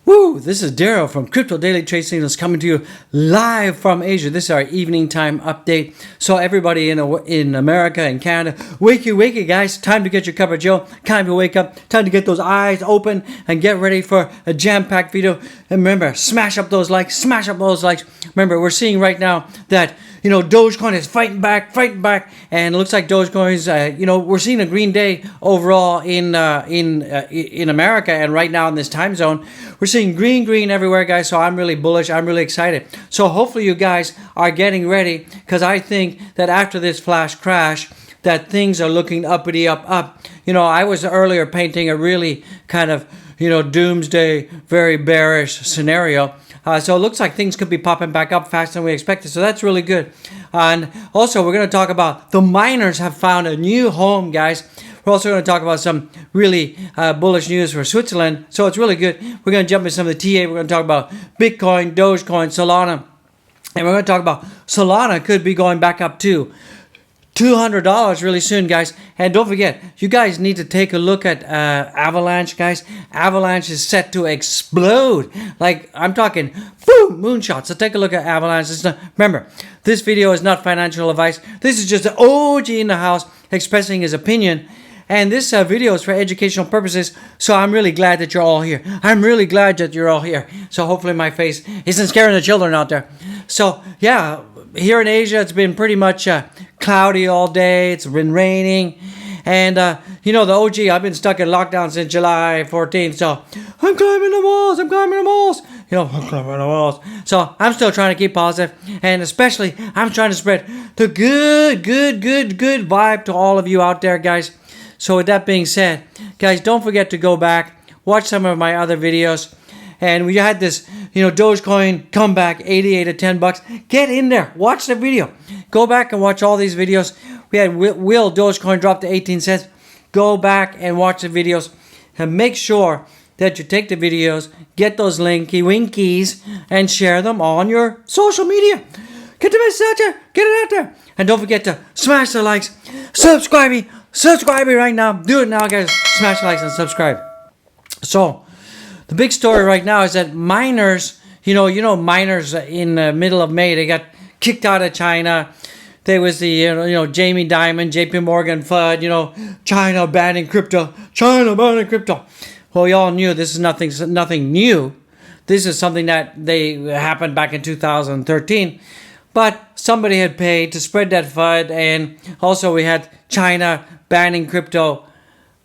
Woo! This is Daryl from Crypto Daily Trade Signals coming to you live from Asia. This is our evening time update. So everybody in America and Canada, wakey, guys. Time to get your cup of joe. Time to wake up. Time to get those eyes open and get ready for a jam-packed video. And remember, smash up those likes. Smash up those likes. Remember, we're seeing right now that Dogecoin is fighting back, and it looks like Dogecoin's, we're seeing a green day overall in America, and right now in this time zone, we're seeing green everywhere, guys. So I'm really bullish. I'm really excited. So hopefully you guys are getting ready, because I think that after this flash crash, that things are looking uppity up. I was earlier painting a really kind of doomsday, very bearish scenario. So it looks like things could be popping back up faster than we expected. So that's really good. And also, we're going to talk about the miners have found a new home, guys. We're also going to talk about some really bullish news for Switzerland. So it's really good. We're going to jump into some of the TA. We're going to talk about Bitcoin, Dogecoin, Solana. And we're going to talk about Solana could be going back up to $200 really soon, guys. And don't forget, you guys need to take a look at Avalanche, guys. Avalanche is set to explode. Like, I'm talking, boom, moonshots. So take a look at Avalanche. Remember, this video is not financial advice. This is just an OG in the house expressing his opinion. And this video is for educational purposes, so I'm really glad that you're all here. So hopefully my face isn't scaring the children out there. So, yeah, here in Asia, it's been pretty much cloudy all day. It's been raining. And, the OG, I've been stuck in lockdown since July 14th, so I'm climbing the walls. I'm climbing the walls. So I'm still trying to keep positive, and especially I'm trying to spread the good vibe to all of you out there, guys. So with that being said, guys, don't forget to go back, watch some of my other videos. And we had this, Dogecoin comeback, 88 at $10. Get in there, watch the video. Go back and watch all these videos. We had Will Dogecoin drop to 18 cents. Go back and watch the videos. And make sure that you take the videos, get those linky winkies, and share them on your social media. Get the message out there. Get it out there. And don't forget to smash the likes. Subscribe me right now. Do it now, guys. Smash the likes and subscribe. So, the big story right now is that miners, miners in the middle of May, they got kicked out of China. There was the, Jamie Dimon, JP Morgan, FUD, China banning crypto. Well, we all knew this is nothing new. This is something that happened back in 2013. But somebody had paid to spread that FUD, and also we had China banning crypto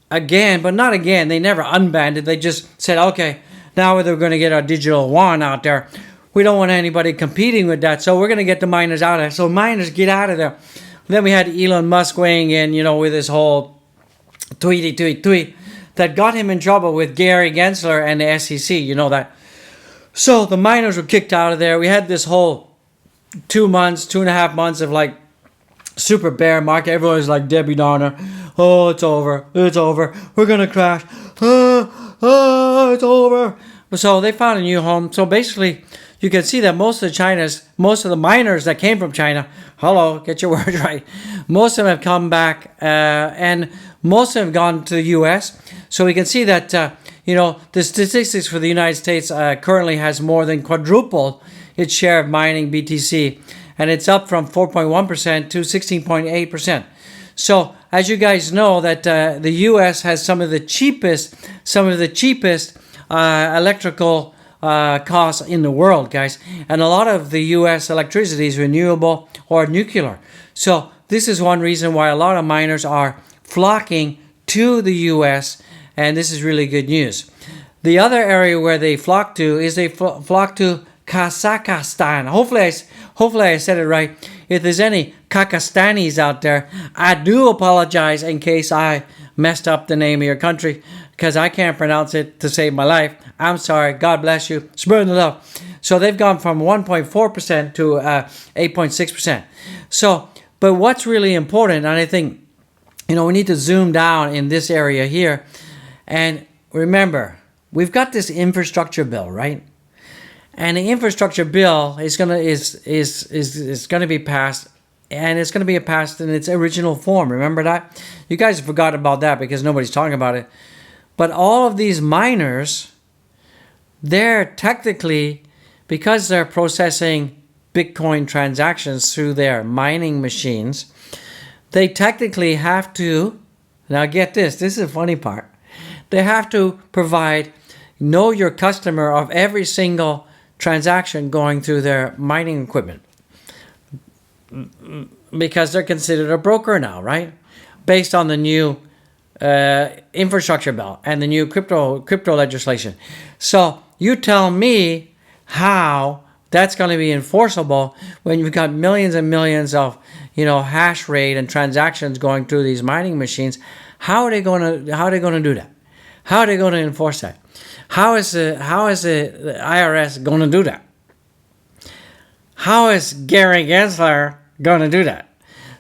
again, but not again. They never unbanned it. They just said, okay, now they're going to get our digital yuan out there. We don't want anybody competing with that, so we're going to get the miners out of there. So miners, get out of there. Then we had Elon Musk weighing in, with his whole tweet that got him in trouble with Gary Gensler and the SEC. You know that. So the miners were kicked out of there. We had this whole 2.5 months of like super bear market. Everyone's like Debbie Downer. Oh, it's over. We're gonna crash. It's over. So they found a new home. So basically, you can see that most of the miners that came from China, hello, get your words right. Most of them have come back, and most of them have gone to the U.S. So we can see that the statistics for the United States currently has more than quadrupled its share of mining BTC, and it's up from 4.1% to 16.8%. So, as you guys know, that the U.S. has some of the cheapest electrical costs in the world, guys, and a lot of the U.S. electricity is renewable or nuclear. So, this is one reason why a lot of miners are flocking to the U.S., and this is really good news. The other area where they flock to is flock to Kazakhstan. Hopefully I said it right. If there's any Kazakhstanis out there, I do apologize in case I messed up the name of your country, because I can't pronounce it to save my life. I'm sorry. God bless you. Spread the love. So they've gone from 1.4% to 8.6%. So, but what's really important, and I think, we need to zoom down in this area here. And remember, we've got this infrastructure bill, right? And the infrastructure bill is gonna be passed, and it's gonna be passed in its original form. Remember that? You guys forgot about that because nobody's talking about it. But all of these miners they're technically, because they're processing Bitcoin transactions through their mining machines, they technically have to, now get this is the funny part, they have to provide know your customer of every single transaction going through their mining equipment, because they're considered a broker now, right? Based on the new infrastructure bill and the new crypto legislation. So you tell me how that's going to be enforceable when you've got millions and millions of hash rate and transactions going through these mining machines. How are they going to do that? How are they going to enforce that? How is the IRS going to do that? How is Gary Gensler going to do that?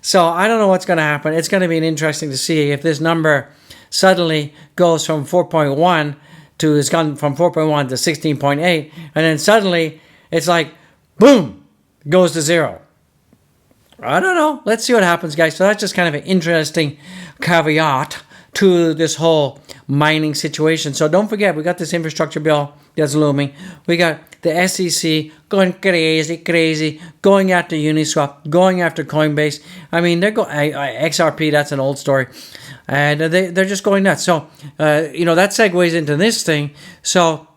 So I don't know what's going to happen. It's going to be interesting to see if this number suddenly goes from 4.1 to, it's gone from 4.1 to 16.8, and then suddenly it's like, boom, goes to zero. I don't know. Let's see what happens, guys. So that's just kind of an interesting caveat to this whole mining situation. So don't forget, we got this infrastructure bill that's looming. We got the SEC going crazy, going after Uniswap, going after Coinbase. I mean, they're going XRP. That's an old story, and they're just going nuts. So that segues into this thing. So,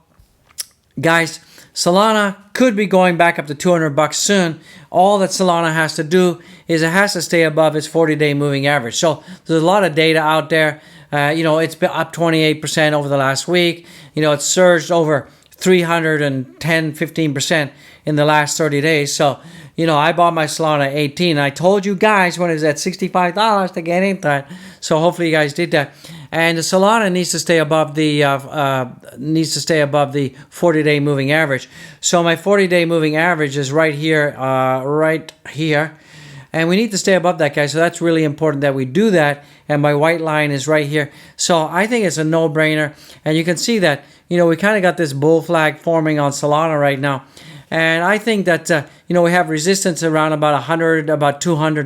guys, Solana could be going back up to $200 soon. All that Solana has to do is it has to stay above its 40-day moving average. So there's a lot of data out there. It's been up 28% over the last week. It's surged over 315% in the last 30 days. So, I bought my Solana at 18. I told you guys when it was at $65 to get into it. So hopefully you guys did that. And the Solana needs to stay above the 40-day moving average. So my 40-day moving average is right here, and we need to stay above that, guys. So that's really important that we do that. And my white line is right here. So I think it's a no-brainer. And you can see that, we kind of got this bull flag forming on Solana right now. And I think that, we have resistance around about $200,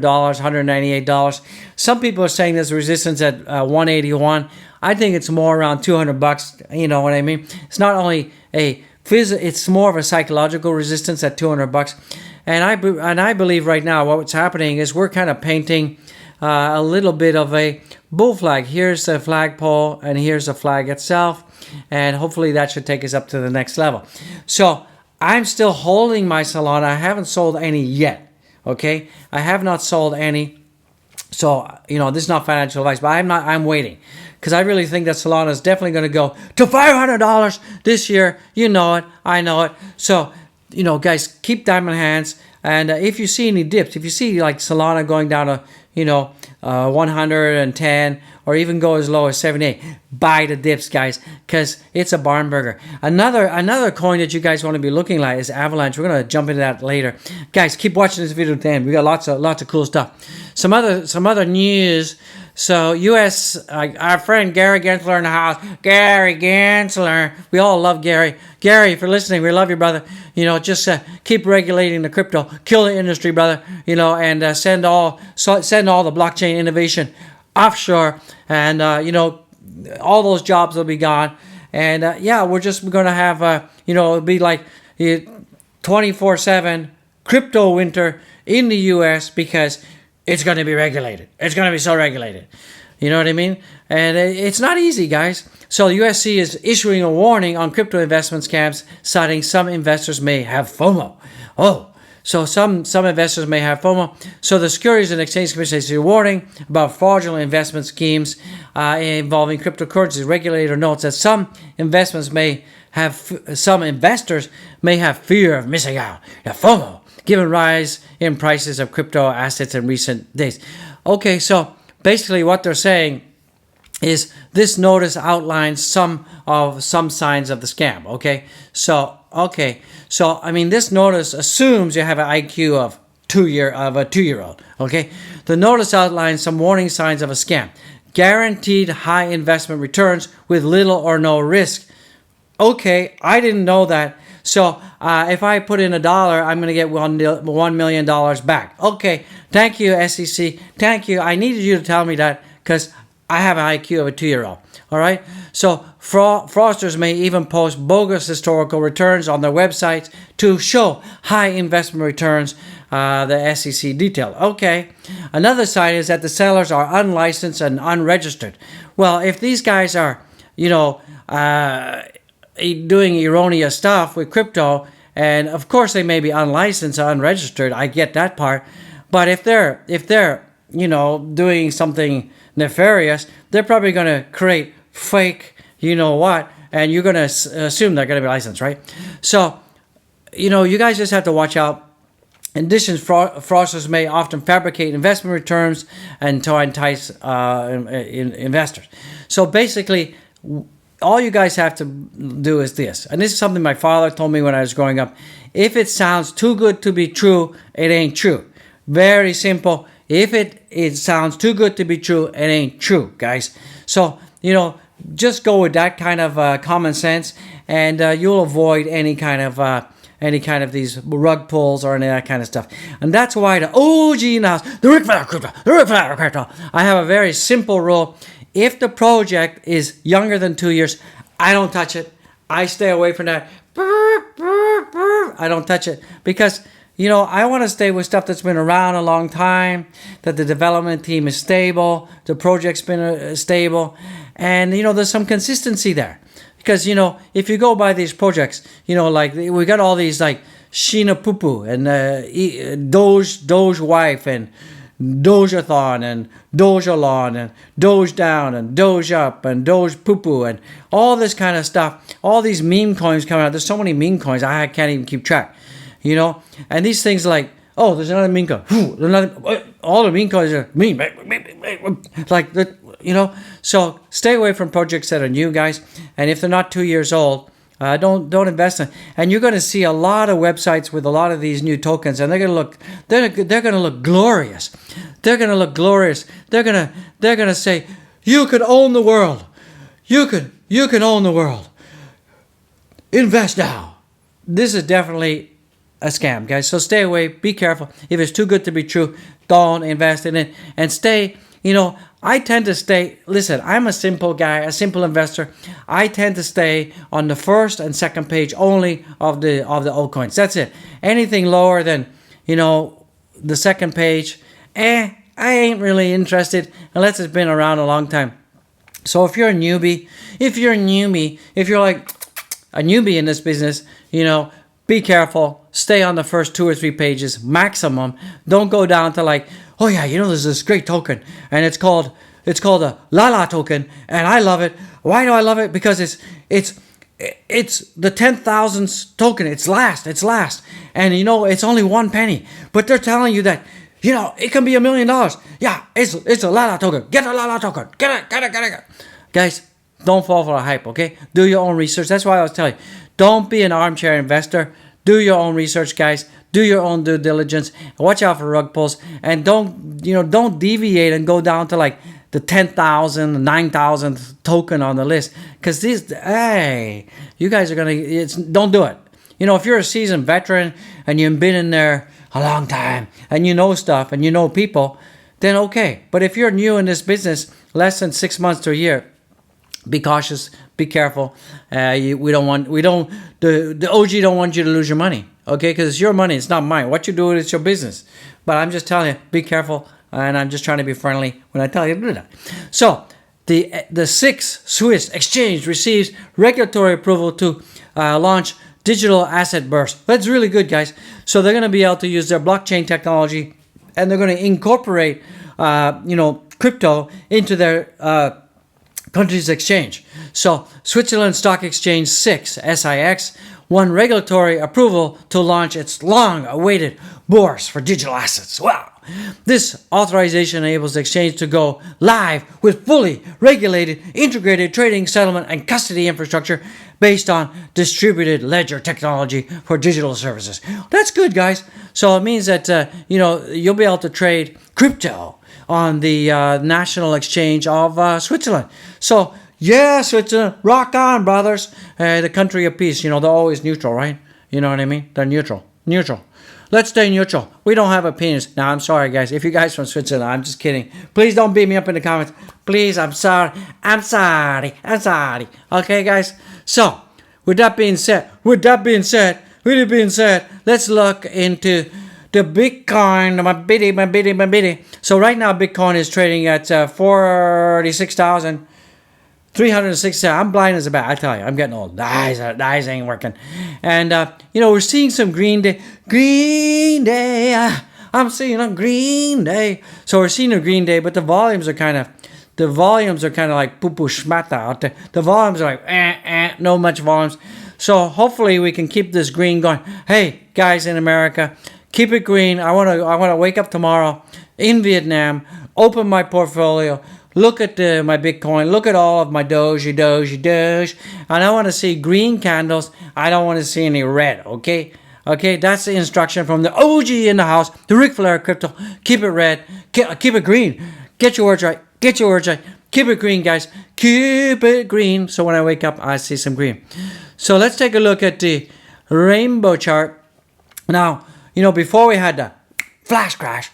$198. Some people are saying there's resistance at 181. I think it's more around $200. You know what I mean? It's not only it's more of a psychological resistance at $200. And I believe right now what's happening is we're kind of painting a little bit of a bull flag. Here's the flagpole, and here's the flag itself. And hopefully that should take us up to the next level. So I'm still holding my Solana. I haven't sold any yet. Okay? I have not sold any. So, this is not financial advice, but I'm waiting. Because I really think that Solana is definitely going to go to $500 this year. You know it. I know it. So, guys, keep diamond hands. And if you see any dips, if you see like Solana going down to, 110 or even go as low as 78, buy the dips, guys, because it's a barn burger. Another coin that you guys want to be looking at is Avalanche. We're going to jump into that later. Guys, keep watching this video to the end. We got lots of cool stuff. Some other news. So U.S. Our friend Gary Gensler in the house. Gary Gensler. We all love Gary. Gary, if you're listening, we love you, brother. Just keep regulating the crypto. Kill the industry, brother. And send all the blockchain innovation offshore. And, all those jobs will be gone. And, we're just going to have, it'll be like 24/7 crypto winter in the U.S. because it's going to be regulated. It's going to be so regulated. You know what I mean? And it's not easy, guys. So the USC is issuing a warning on crypto investment scams, citing some investors may have FOMO. Oh, so some investors may have FOMO. So the Securities and Exchange Commission is a warning about fraudulent investment schemes involving cryptocurrencies. Regulator notes that some investors may have fear of missing out. Now, FOMO, given rise in prices of crypto assets in recent days. Okay, so basically what they're saying is this notice outlines some signs of the scam. Okay, so this notice assumes you have an IQ of a 2-year-old. Okay, the notice outlines some warning signs of a scam. Guaranteed high investment returns with little or no risk. Okay, I didn't know that. So if I put in $1, I'm going to get $1 million back. Okay, thank you, SEC. Thank you. I needed you to tell me that because I have an IQ of a 2-year-old. All right. So fraudsters may even post bogus historical returns on their websites to show high investment returns. The SEC detailed. Okay. Another side is that the sellers are unlicensed and unregistered. Well, if these guys are, doing erroneous stuff with crypto, and of course they may be unlicensed or unregistered. I get that part. But if they're doing something nefarious, they're probably going to create fake, and you're going to assume they're going to be licensed, right? So, you guys just have to watch out. In addition, fraudsters may often fabricate investment returns and to entice investors. So basically, all you guys have to do is this. And this is something my father told me when I was growing up. If it sounds too good to be true, it ain't true. Very simple. If it sounds too good to be true, it ain't true, guys. So, just go with that kind of common sense, and you'll avoid any kind of these rug pulls or any of that kind of stuff. And that's why the OG in the house, the Rick Flatter crypto. I have a very simple rule. If the project is younger than 2 years, I don't touch it. I stay away from that. I don't touch it because, I want to stay with stuff that's been around a long time, that the development team is stable, the project's been stable, and, there's some consistency there. Because, if you go by these projects, like we got all these like Sheena Pupu and Doge wife and Dogeathon and Dogealon and Doge down and Doge up and Doge Pupu and all this kind of stuff. All these meme coins coming out. There's so many meme coins I can't even keep track. And these things like, oh, there's another meme coin. All the meme coins are meme. Like So stay away from projects that are new, guys. And if they're not 2 years old, don't invest in. And you're going to see a lot of websites with a lot of these new tokens, and they're going to look glorious. They're going to look glorious. They're going to say, you could own the world. You can own the world. Invest now. This is definitely a scam, guys. So stay away. Be careful. If it's too good to be true, don't invest in it. And stay. I tend to stay, listen, I'm a simple guy, a simple investor. I tend to stay on the first and second page only of the altcoins. That's it. Anything lower than, the second page, I ain't really interested unless it's been around a long time. So if you're a newbie, if you're like a newbie in this business, be careful. Stay on the first 2 or 3 pages maximum. Don't go down to like, oh yeah, there's this great token, and it's called a Lala token, and I love it. Why do I love it? Because it's the 10,000th token. It's last, and it's only 1 penny. But they're telling you that it can be $1 million. Yeah, it's a Lala token. Get a Lala token. Get it. Guys, don't fall for the hype. Okay, do your own research. That's why I was telling you, don't be an armchair investor. Do your own research, guys. Do your own due diligence. Watch out for rug pulls, and don't deviate and go down to like the 10,000, 9,000th token on the list, because you guys are gonna. Don't do it. If you're a seasoned veteran and you've been in there a long time and you know stuff and you know people, then okay. But if you're new in this business, less than 6 months to a year, be cautious. Be careful. The OG don't want you to lose your money, okay? Because it's your money, it's not mine. What you do, it's your business. But I'm just telling you, be careful, and I'm just trying to be friendly when I tell you to do that. So the SIX Swiss exchange receives regulatory approval to launch digital asset burst. That's really good, guys. So they're going to be able to use their blockchain technology, and they're going to incorporate, crypto into their country's exchange. So Switzerland Stock Exchange SIX won regulatory approval to launch its long-awaited bourse for digital assets. Wow! This authorization enables the exchange to go live with fully regulated, integrated trading, settlement, and custody infrastructure based on distributed ledger technology for digital services. That's good, guys. So it means that you'll be able to trade crypto on the National Exchange of Switzerland. So, yeah, Switzerland, rock on, brothers. The country of peace, they're always neutral, right? You know what I mean? They're neutral. Neutral. Let's stay neutral. We don't have opinions. Now, I'm sorry, guys. If you guys from Switzerland, I'm just kidding. Please don't beat me up in the comments. Please, I'm sorry. I'm sorry. I'm sorry. Okay, guys? So, with that being said, let's look into the Bitcoin, my bitty. So right now, Bitcoin is trading at 46,360. I'm blind as a bat. I tell you, I'm getting old. The eyes ain't working. And, we're seeing some green day. I'm seeing a green day. So we're seeing a green day, but the volumes are kind of like poo-poo schmata out there. The volumes are like, no much volumes. So hopefully we can keep this green going. Hey, guys in America, keep it green. I want to wake up tomorrow in Vietnam, open my portfolio, look at my Bitcoin, look at all of my Doge, and I want to see green candles. I don't want to see any red, okay? Okay, that's the instruction from the OG in the house, the Ric Flair Crypto. Keep it red, keep it green. Get your words right. Keep it green, guys. Keep it green. So when I wake up, I see some green. So let's take a look at the rainbow chart. Now, before we had the flash crash,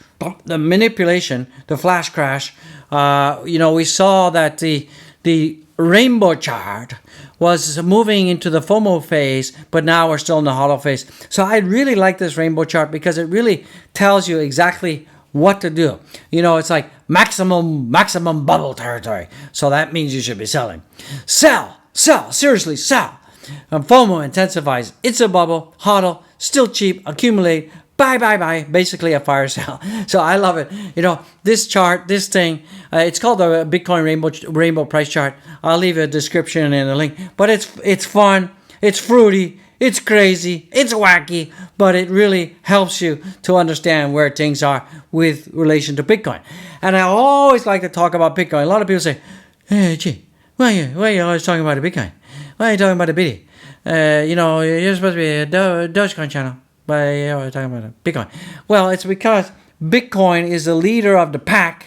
the manipulation, the flash crash, we saw that the rainbow chart was moving into the FOMO phase, but now we're still in the hollow phase. So I really like this rainbow chart because it really tells you exactly what to do. It's like maximum bubble territory. So that means you should be selling. Sell, seriously, sell. FOMO intensifies. It's a bubble, hodl, still cheap, accumulate, buy. Basically a fire sale. So I love it. This chart, this thing, it's called the Bitcoin rainbow price chart. I'll leave a description and a link. But it's fun, it's fruity, it's crazy, it's wacky, but it really helps you to understand where things are with relation to Bitcoin. And I always like to talk about Bitcoin. A lot of people say, hey, gee, why are you always talking about the Bitcoin? Why are you talking about the bitty? You're supposed to be a Dogecoin channel. Why are you always talking about the Bitcoin? Well, it's because Bitcoin is the leader of the pack,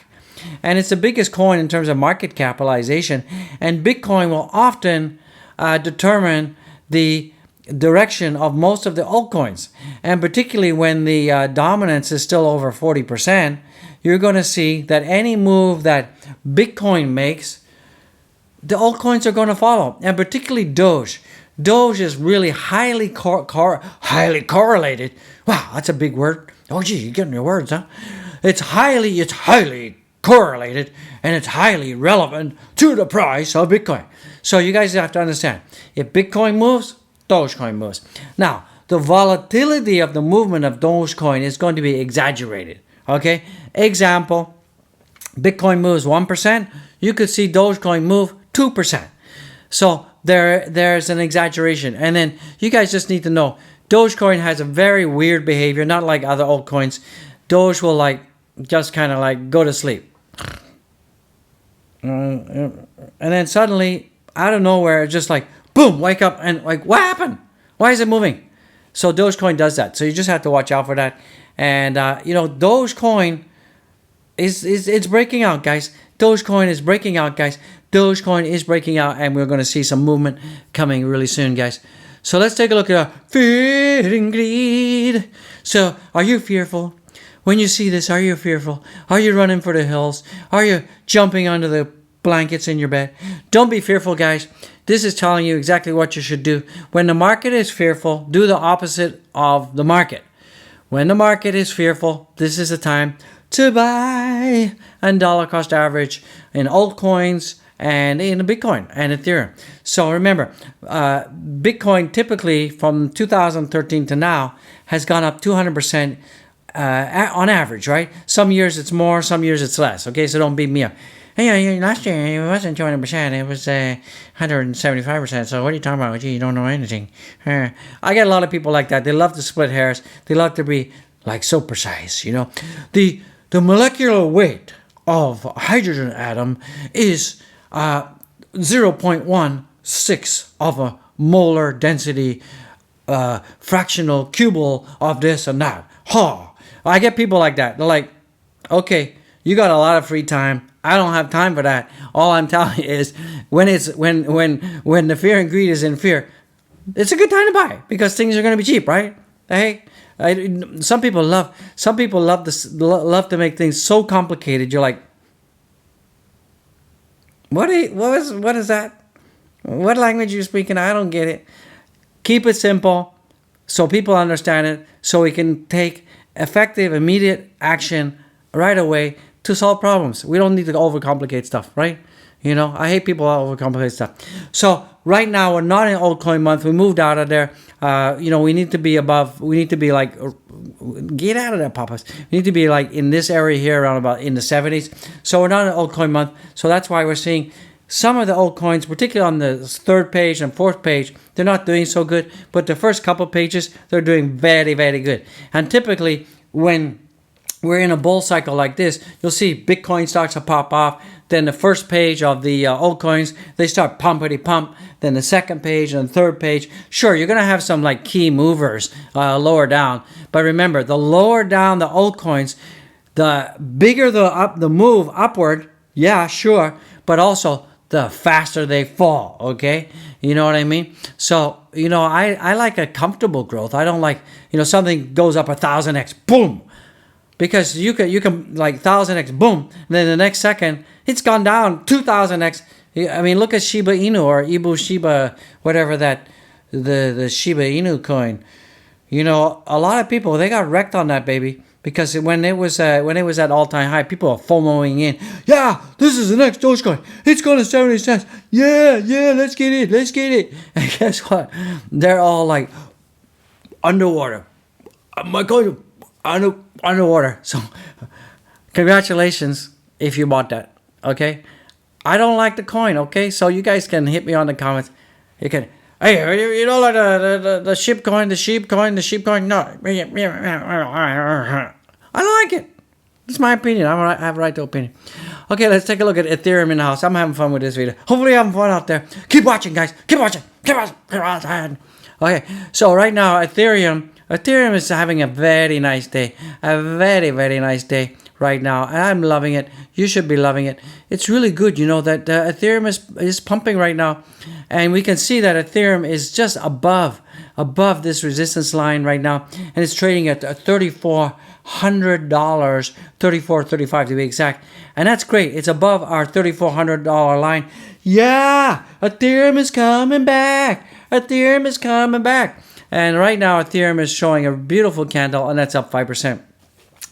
and it's the biggest coin in terms of market capitalization. And Bitcoin will often determine the direction of most of the altcoins. And particularly when the dominance is still over 40%, you're going to see that any move that Bitcoin makes, the altcoins are going to follow. And particularly Doge. Doge is really highly correlated. Wow, that's a big word. Oh, gee, you're getting your words, huh? It's highly correlated, and it's highly relevant to the price of Bitcoin. So you guys have to understand, if Bitcoin moves, Dogecoin moves. Now, the volatility of the movement of Dogecoin is going to be exaggerated. Okay? Example, Bitcoin moves 1%, you could see Dogecoin move 2%. So there's an exaggeration. And then you guys just need to know, Dogecoin has a very weird behavior, not like other altcoins. Doge will just kind of go to sleep. And then suddenly, out of nowhere, it's just boom, wake up and what happened? Why is it moving? So Dogecoin does that. So you just have to watch out for that. And, Dogecoin it's breaking out, guys. Dogecoin is breaking out, guys. Dogecoin is breaking out, and we're going to see some movement coming really soon, guys. So let's take a look at fear and greed. So are you fearful? When you see this, are you fearful? Are you running for the hills? Are you jumping under the blankets in your bed? Don't be fearful, guys. This is telling you exactly what you should do. When the market is fearful, do the opposite of the market. When the market is fearful, this is the time to buy and dollar cost average in altcoins and in Bitcoin and Ethereum. So remember, Bitcoin typically from 2013 to now has gone up 200% on average, right? Some years it's more, some years it's less. Okay, so don't beat me up. Hey, last year it wasn't 200%, it was 175%. So what are you talking about? Gee, you don't know anything. I get a lot of people like that. They love to split hairs. They love to be so precise, The molecular weight of a hydrogen atom is 0.16 of a molar density, fractional cubal of this and that. I get people like that. They're like, okay, you got a lot of free time. I don't have time for that. All I'm telling you is when the fear and greed is in fear, it's a good time to buy because things are going to be cheap, right? Hey, some people love this, love to make things so complicated. You're like, what is that? What language are you speaking? I don't get it. Keep it simple so people understand it, so we can take effective, immediate action right away to solve problems. We don't need to overcomplicate stuff, right? I hate people who overcomplicate stuff. So right now we're not in altcoin month. We moved out of there. We need to be above. We need to be like, get out of there, papas. We need to be like in this area here, around about in the 70s. So we're not in altcoin month. So that's why we're seeing some of the altcoins, particularly on the third page and fourth page, they're not doing so good. But the first couple pages, they're doing very, very good. And typically, when we're in a bull cycle like this, you'll see Bitcoin starts to pop off. Then the first page of the altcoins, they start pumpity pump. Then the second page and the third page. Sure, you're going to have some like key movers lower down. But remember, the lower down the altcoins, the bigger the move upward, yeah, sure. But also, the faster they fall, okay? You know what I mean? So, I like a comfortable growth. I don't like, something goes up 1,000x, boom. Because you can like 1,000x, boom. And then the next second, it's gone down 2,000x. I mean, look at Shiba Inu or Ibu Shiba, whatever that, the Shiba Inu coin. A lot of people, they got wrecked on that baby. Because when it was at all-time high, people are FOMOing in. Yeah, this is the next Dogecoin. It's going to 70 cents. Yeah, let's get it. And guess what? They're all like, underwater. My coin, underwater. So, congratulations if you bought that, okay? I don't like the coin, okay? So you guys can hit me on the comments. You can... Hey, like the sheep coin, the sheep coin? No. I don't like it. It's my opinion. I have a right to opinion. Okay, let's take a look at Ethereum in the house. I'm having fun with this video. Hopefully you're having fun out there. Keep watching, guys. Keep watching. Okay, so right now, Ethereum is having a very nice day. A very, very nice day right now. And I'm loving it. You should be loving it. It's really good, that Ethereum is pumping right now. And we can see that Ethereum is just above this resistance line right now. And it's trading at $3,400, $3,435 to be exact. And that's great. It's above our $3,400 line. Yeah, Ethereum is coming back. And right now, Ethereum is showing a beautiful candle, and that's up 5%.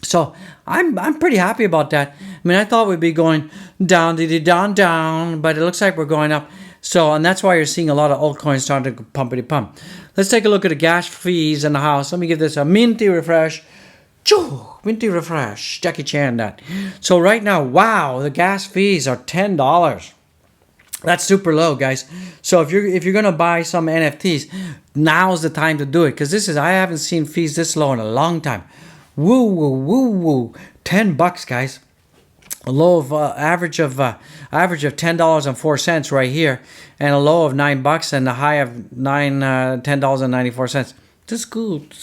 So I'm pretty happy about that. I mean, I thought we'd be going down, but it looks like we're going up. So, and that's why you're seeing a lot of altcoins starting to pumpity pump. Let's take a look at the gas fees in the house. Let me give this a minty refresh. Minty refresh. Jackie Chan that. So right now, wow, the gas fees are $10. That's super low, guys. So if you're gonna buy some NFTs, now's the time to do it, because I haven't seen fees this low in a long time. Woo. $10, guys. A low of average of $10.04 right here, and a low of $9 and a high of $10.94. That's good.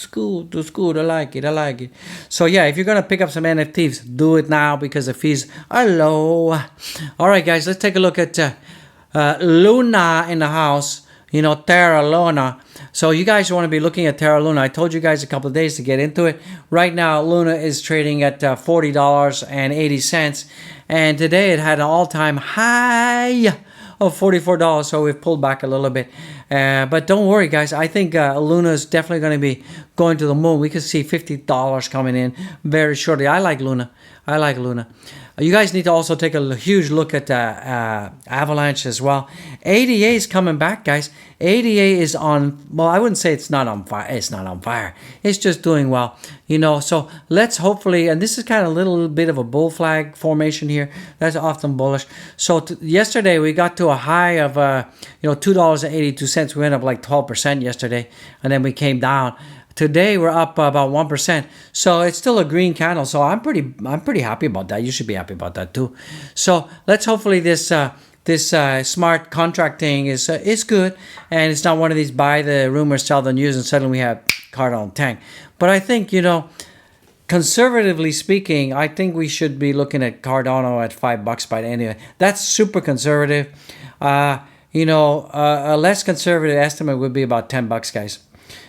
I like it. So yeah, if you're gonna pick up some NFTs, do it now because the fees are low. All right, guys, let's take a look at Luna in the house. Terra Luna. So you guys want to be looking at Terra Luna. I told you guys a couple of days to get into it. Right now, Luna is trading at $40.80. And today it had an all-time high of $44. So we've pulled back a little bit. But don't worry, guys. I think Luna is definitely going to be going to the moon. We could see $50 coming in very shortly. I like Luna. You guys need to also take a huge look at Avalanche as well. ADA is coming back, guys. ADA is on, well, I wouldn't say it's not on fire. It's not on fire. It's just doing well. So let's hopefully, and this is kind of a little bit of a bull flag formation here. That's often bullish. So yesterday we got to a high of, $2.82. We went up like 12% yesterday, and then we came down. Today we're up about 1%, so it's still a green candle. So I'm pretty happy about that. You should be happy about that too. So let's hopefully this smart contracting is good, and it's not one of these buy the rumors, sell the news, and suddenly we have Cardano tank. But I think conservatively speaking, I think we should be looking at Cardano at $5 by the end of it. That's super conservative. A less conservative estimate would be about $10, guys.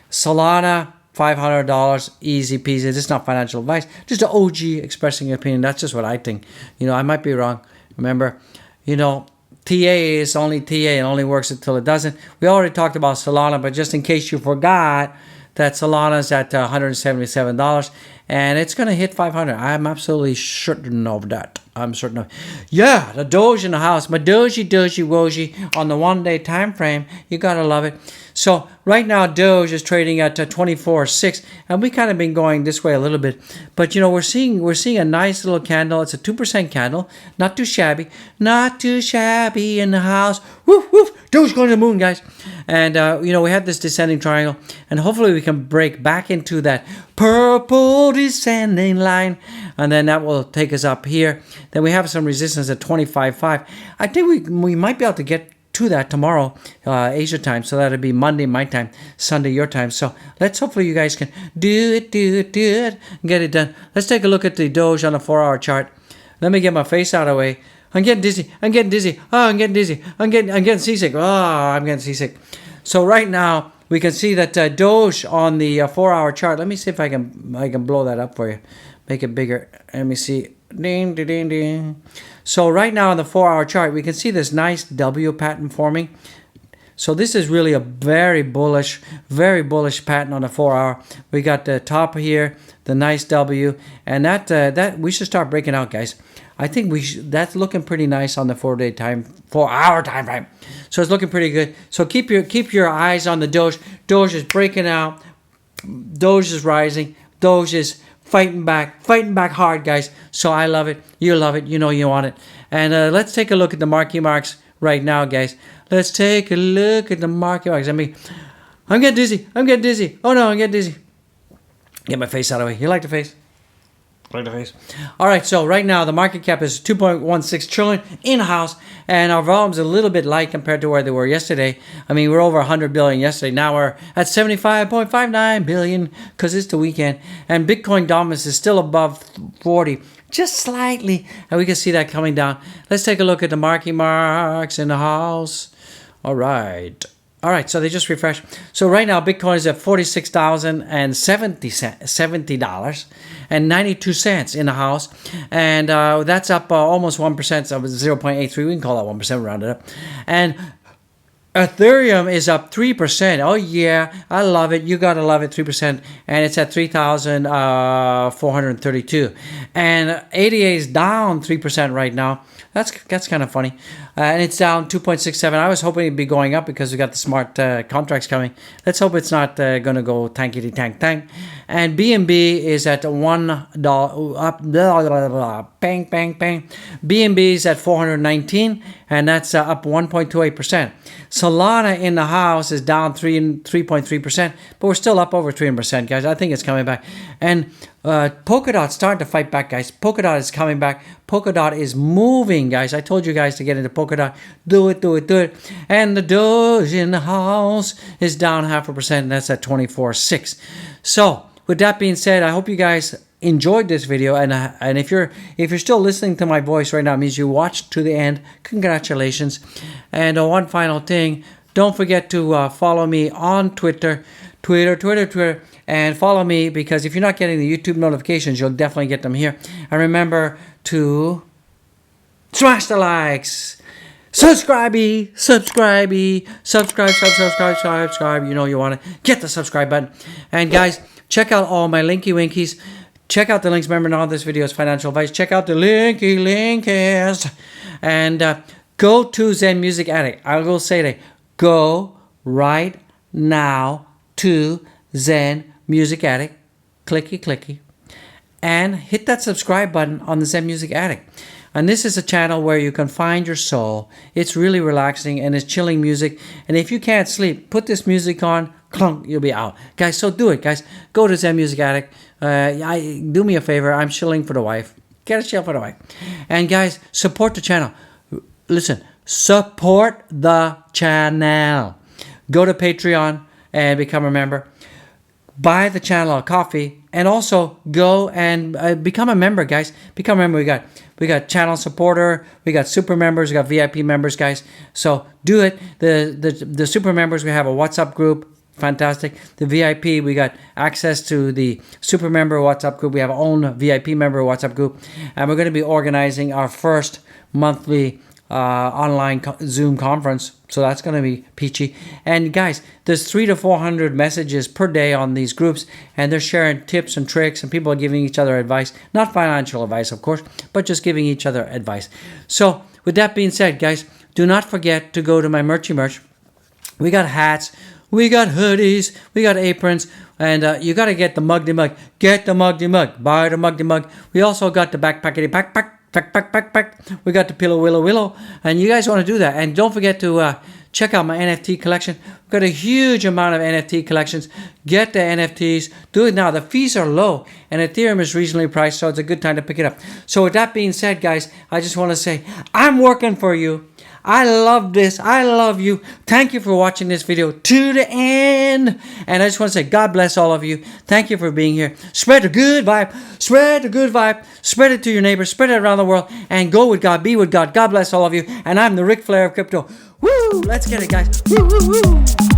Solana, $500, easy peasy. This is not financial advice, just an OG expressing your opinion. That's just what I think. I might be wrong. Remember, TA is only TA and only works until it doesn't. We already talked about Solana, but just in case you forgot, that Solana's at $177 and it's going to hit 500. I'm absolutely certain of that. I'm certain of. Yeah, the Doge in the house. My Doge Woji on the 1 day time frame. You got to love it. So right now Doge is trading at 24.6 and we kind of been going this way a little bit. But we're seeing a nice little candle. It's a 2% candle. Not too shabby. Not too shabby in the house. Woof woof. Doge going to the moon, guys. And we have this descending triangle and hopefully we can break back into that purple descending line and then that will take us up here. Then we have some resistance at 25.5. I think we might be able to get to that tomorrow, Asia time. So that'll be Monday my time, Sunday your time. So let's hopefully you guys can do it, and get it done. Let's take a look at the Doge on the 4-hour chart. Let me get my face out of the way. I'm getting dizzy. Oh, I'm getting dizzy. I'm getting seasick. Oh, I'm getting seasick. So right now we can see that Doge on the 4-hour chart. Let me see if I can blow that up for you, make it bigger. Let me see. Ding, ding, ding, ding. So right now on the 4-hour chart, we can see this nice W pattern forming. So this is really a very bullish pattern on the 4-hour. We got the top here, the nice W, and that we should start breaking out, guys. I think that's looking pretty nice on the 4-hour time frame. So it's looking pretty good. So keep your eyes on the Doge. Doge is breaking out. Doge is rising. Doge is fighting back hard, guys. So I love it. You love it. You want it. And let's take a look at the marquee marks right now, guys. Let's take a look at the marquee marks. I'm getting dizzy. Oh no, I'm getting dizzy. Get my face out of the way. You like the face? Like the face. All right, so right now the market cap is 2.16 trillion in-house, and our volume's a little bit light compared to where they were yesterday. I mean, we're over 100 billion yesterday. Now we're at 75.59 billion because it's the weekend, and Bitcoin dominance is still above 40, just slightly, and we can see that coming down. Let's take a look at the marquee marks in the house. All right, so they just refreshed. So right now, Bitcoin is at $46,070.92 in the house. And that's up almost 1%, so 0.83. We can call that 1%, round it up. And Ethereum is up 3%. Oh, yeah, I love it. You got to love it, 3%. And it's at 3,432. And ADA is down 3% right now. That's kind of funny. And it's down 2.67. I was hoping it'd be going up because we got the smart contracts coming. Let's hope it's not going to go tankity tank. And BNB is at $1 up. Blah, blah, blah, bang, bang, bang. BNB is at 419, and that's up 1.28%. Solana in the house is down 3.3%, but we're still up over 300%, guys. I think it's coming back. And Polkadot's starting to fight back, guys. Polkadot is coming back. Polkadot is moving, guys. I told you guys to get into Polkadot. Do it. And the Doge in the house is down 0.5%, and that's at 24.6. So, with that being said, I hope you guys enjoyed this video, and if you're still listening to my voice right now, it means you watched to the end. Congratulations. And one final thing, don't forget to follow me on Twitter, and follow me, because if you're not getting the YouTube notifications, you'll definitely get them here. And remember to smash the likes, subscribe. You know you want to get the subscribe button. And guys, check out all my linky winkies. Check out the links. Remember, none of this video is financial advice. Check out the linky linkies. And go to Zen Music Addict. I will say that. Go right now to Zen Music Addict. Clicky. And hit that subscribe button on the Zen Music Addict. And this is a channel where you can find your soul. It's really relaxing and it's chilling music. And if you can't sleep, put this music on. Clunk, you'll be out. Guys, so do it, guys. Go to Zen Music Addict. Do me a favor. I'm shilling for the wife. Get a chill for the wife. And guys, support the channel. Listen, support the channel. Go to Patreon and become a member. Buy the channel a coffee. And also go and become a member, guys. Become a member. We got channel supporter. We got super members. We got VIP members, guys. So do it. The super members, we have a WhatsApp group. fantastic. The VIP, we got access to the super member WhatsApp group. We have our own VIP member WhatsApp group, and we're going to be organizing our first monthly online Zoom conference. So that's going to be peachy. And guys, there's 300 to 400 messages per day on these groups, and they're sharing tips and tricks, and people are giving each other advice. Not financial advice, of course, but just giving each other advice. So with that being said, guys, do not forget to go to my merch. We got hats, we got hoodies, we got aprons, and you got to get the muggy mug. Get the muggy mug. Buy the muggy mug. We also got the backpackety backpack. We got the pillow willow, and you guys want to do that. And don't forget to check out my NFT collection. We've got a huge amount of NFT collections. Get the NFTs. Do it now. The fees are low, and Ethereum is reasonably priced, so it's a good time to pick it up. So with that being said, guys, I just want to say I'm working for you. I love this. I love you. Thank you for watching this video to the end. And I just want to say God bless all of you. Thank you for being here. Spread the good vibe. Spread the good vibe. Spread it to your neighbors. Spread it around the world. And go with God. Be with God. God bless all of you. And I'm the Ric Flair of crypto. Woo! Let's get it, guys. Woo, woo, woo.